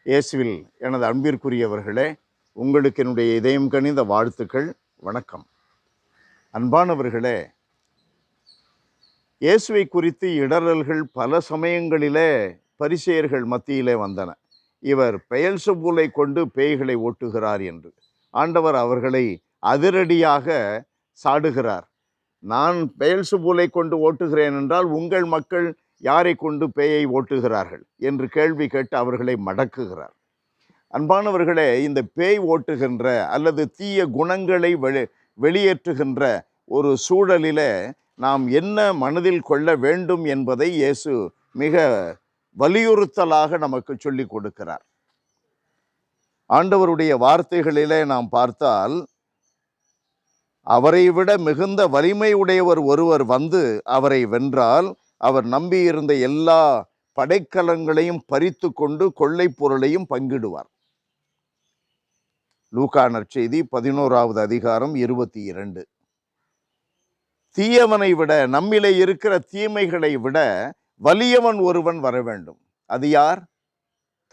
இயேசுவில் எனது அன்பிற்குரியவர்களே, உங்களுக்கு என்னுடைய இதயம் கனிந்த வாழ்த்துக்கள். வணக்கம். அன்பானவர்களே, இயேசுவை குறித்து இடறல்கள் பல சமயங்களிலே பரிசேயர்கள் மத்தியிலே வந்தன. இவர் பெயல்செபூலை கொண்டு பேய்களை ஓட்டுகிறார் என்று. ஆண்டவர் அவர்களை அதிரடியாக சாடுகிறார். நான் பெயல்செபூலை கொண்டு ஓட்டுகிறேன் என்றால் உங்கள் மக்கள் யாரை கொண்டு பேயை ஓட்டுகிறார்கள் என்று கேள்வி கேட்டு அவர்களை மடக்குகிறார். அன்பானவர்களே, இந்த பேய் ஓட்டுகின்ற அல்லது தீய குணங்களை வெளியேற்றுகின்ற ஒரு சூழலிலே நாம் என்ன மனதில் கொள்ள வேண்டும் என்பதை இயேசு மிக வலியுறுத்தலாக நமக்கு சொல்லிக் கொடுக்கிறார். ஆண்டவருடைய வார்த்தைகளிலே நாம் பார்த்தால், அவரை விட மிகுந்த வலிமை உடையவர் ஒருவர் வந்து அவரை வென்றால் அவர் நம்பியிருந்த எல்லா படைக்கலங்களையும் பறித்து கொண்டு கொள்ளை பொருளையும் பங்கிடுவார். லூக்கா நற்செய்தி 11வது அதிகாரம் 22. தீயவனை விட, நம்மிலே இருக்கிற தீமைகளை விட வலியவன் ஒருவன் வர வேண்டும். அது யார்?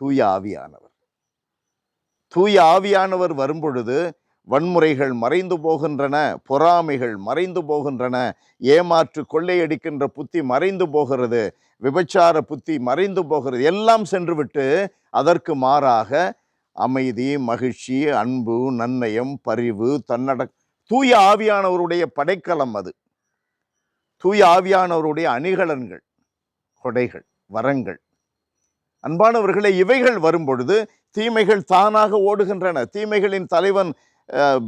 தூய ஆவியானவர். தூய ஆவியானவர் வரும்பொழுது வன்முறைகள் மறைந்து போகின்றன, பொறாமைகள் மறைந்து போகின்றன, ஏமாற்று கொள்ளையடிக்கின்ற புத்தி மறைந்து போகிறது, விபச்சார புத்தி மறைந்து போகிறது. எல்லாம் சென்றுவிட்டு அதற்கு மாறாக அமைதி, மகிழ்ச்சி, அன்பு, நன்னயம், பரிவு, தூய ஆவியானவருடைய படைக்கலம் அது. தூய ஆவியானவருடைய அணிகலன்கள், கொடைகள், வரங்கள். அன்பானவர்களே, இவைகள் வரும்பொழுது தீமைகள் தானாக ஓடுகின்றன. தீமைகளின் தலைவன்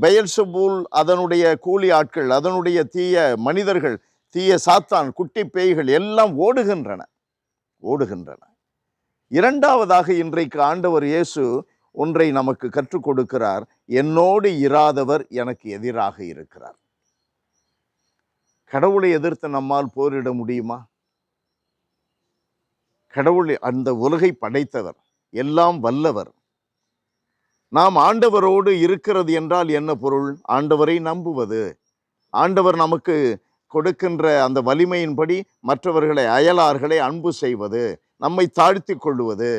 பெயல்செபூல், அதனுடைய கூலி ஆட்கள், அதனுடைய தீய மனிதர்கள், தீய சாத்தான், குட்டி பேய்கள் எல்லாம் ஓடுகின்றன. இரண்டாவதாக இன்றைக்கு ஆண்டவர் இயேசு ஒன்றை நமக்கு கற்றுக் கொடுக்கிறார். என்னோடு இராதவர் எனக்கு எதிராக இருக்கிறார். கடவுளை எதிர்த்து நம்மால் போரிட முடியுமா? கடவுள் அந்த உலகை படைத்தவர், எல்லாம் வல்லவர். நாம் ஆண்டவரோடு இருக்கிறது என்றால் என்ன பொருள்? ஆண்டவரை நம்புவது, ஆண்டவர் நமக்கு கொடுக்கின்ற அந்த வலிமையின்படி மற்றவர்களை, அயலார்களை அன்பு செய்வது, நம்மை தாழ்த்தி கொள்வது,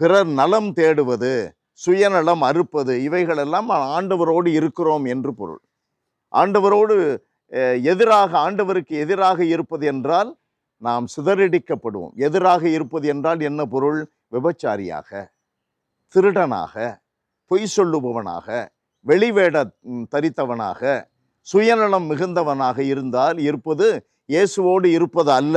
பிறர் நலம் தேடுவது, சுயநலம் அறுப்பது, இவைகளெல்லாம் ஆண்டவரோடு இருக்கிறோம் என்று பொருள். ஆண்டவரோடு எதிராக, ஆண்டவருக்கு எதிராக இருப்பது என்றால் நாம் சிதறடிக்கப்படுவோம். எதிராக இருப்பது என்றால் என்ன பொருள்? விபச்சாரியாக, திருடனாக, பொய் சொல்லுபவனாக, வெளிவேட தரித்தவனாக, சுயநலம் மிகுந்தவனாக இருப்பது இயேசுவோடு இருப்பது அல்ல.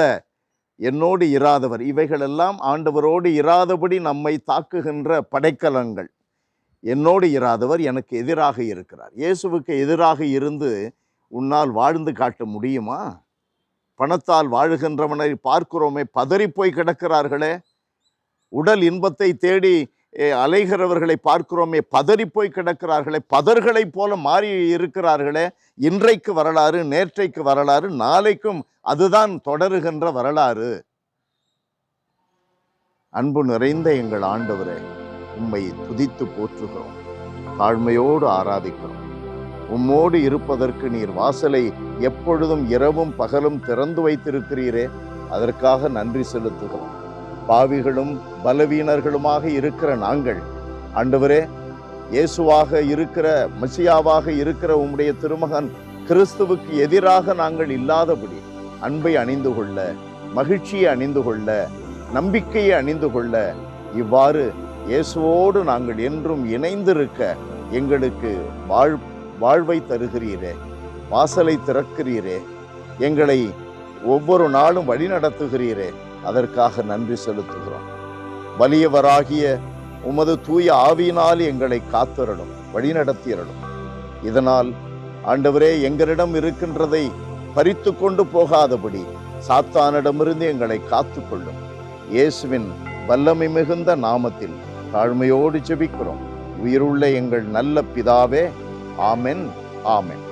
என்னோடு இராதவர், இவைகளெல்லாம் ஆண்டவரோடு இராதபடி நம்மை தாக்குகின்ற படைக்கலங்கள். என்னோடு இராதவர் எனக்கு எதிராக இருக்கிறார். இயேசுவுக்கு எதிராக இருந்து உன்னால் வாழ்ந்து காட்ட முடியுமா? பணத்தால் வாழுகின்றவனை பார்க்கிறோமே, பதறிப்போய் கிடக்கிறார்களே. உடல் இன்பத்தை தேடி அலைகிறவர்களை பார்க்கிறோமே, பதறிப்போய் கிடக்கிறார்களே, பதர்களைப் போல மாறி இருக்கிறார்களே. இன்றைக்கு வரலாறு, நேற்றைக்கு வரலாறு, நாளைக்கும் அதுதான் தொடருகின்ற வரலாறு. அன்பு நிறைந்த எங்கள் ஆண்டவரே, உம்மை துதித்து போற்றுகிறோம், தாழ்மையோடு ஆராதிக்கிறோம். உம்மோடு இருப்பதற்கு நீர் வாசலை எப்பொழுதும் இரவும் பகலும் திறந்து வைத்திருக்கிறீரே, அதற்காக நன்றி செலுத்துகிறோம். பாவிகளும் பலவீனர்களுமாக இருக்கிற நாங்கள், ஆண்டவரே, இயேசுவாக இருக்கிற, மெசியாவாக இருக்கிற உம்முடைய திருமகன் கிறிஸ்துவுக்கு எதிராக நாங்கள் இல்லாதபடி அன்பை அணிந்து கொள்ள, மகிழ்ச்சியை அணிந்து கொள்ள, நம்பிக்கையை அணிந்து கொள்ள, இவ்வாறு இயேசுவோடு நாங்கள் என்றும் இணைந்திருக்க எங்களுக்கு வாழ்வை தருகிறீரே, வாசலை திறக்கிறீரே, எங்களை ஒவ்வொரு நாளும் வழி நடத்துகிறீரே, அதற்காக நன்றி செலுத்துகிறோம். வலியவராகிய உமது தூய ஆவியினால் எங்களை காத்திரணும், வழிநடத்திரணும். இதனால் ஆண்டவரே, எங்களிடம் இருக்கின்றதை பறித்து கொண்டு போகாதபடி சாத்தானிடமிருந்து எங்களை காத்துக்கொள்ளும். இயேசுவின் வல்லமை மிகுந்த நாமத்தில் தாழ்மையோடு ஜெபிக்கிறோம். உயிருள்ள எங்கள் நல்ல பிதாவே, ஆமென், ஆமென்.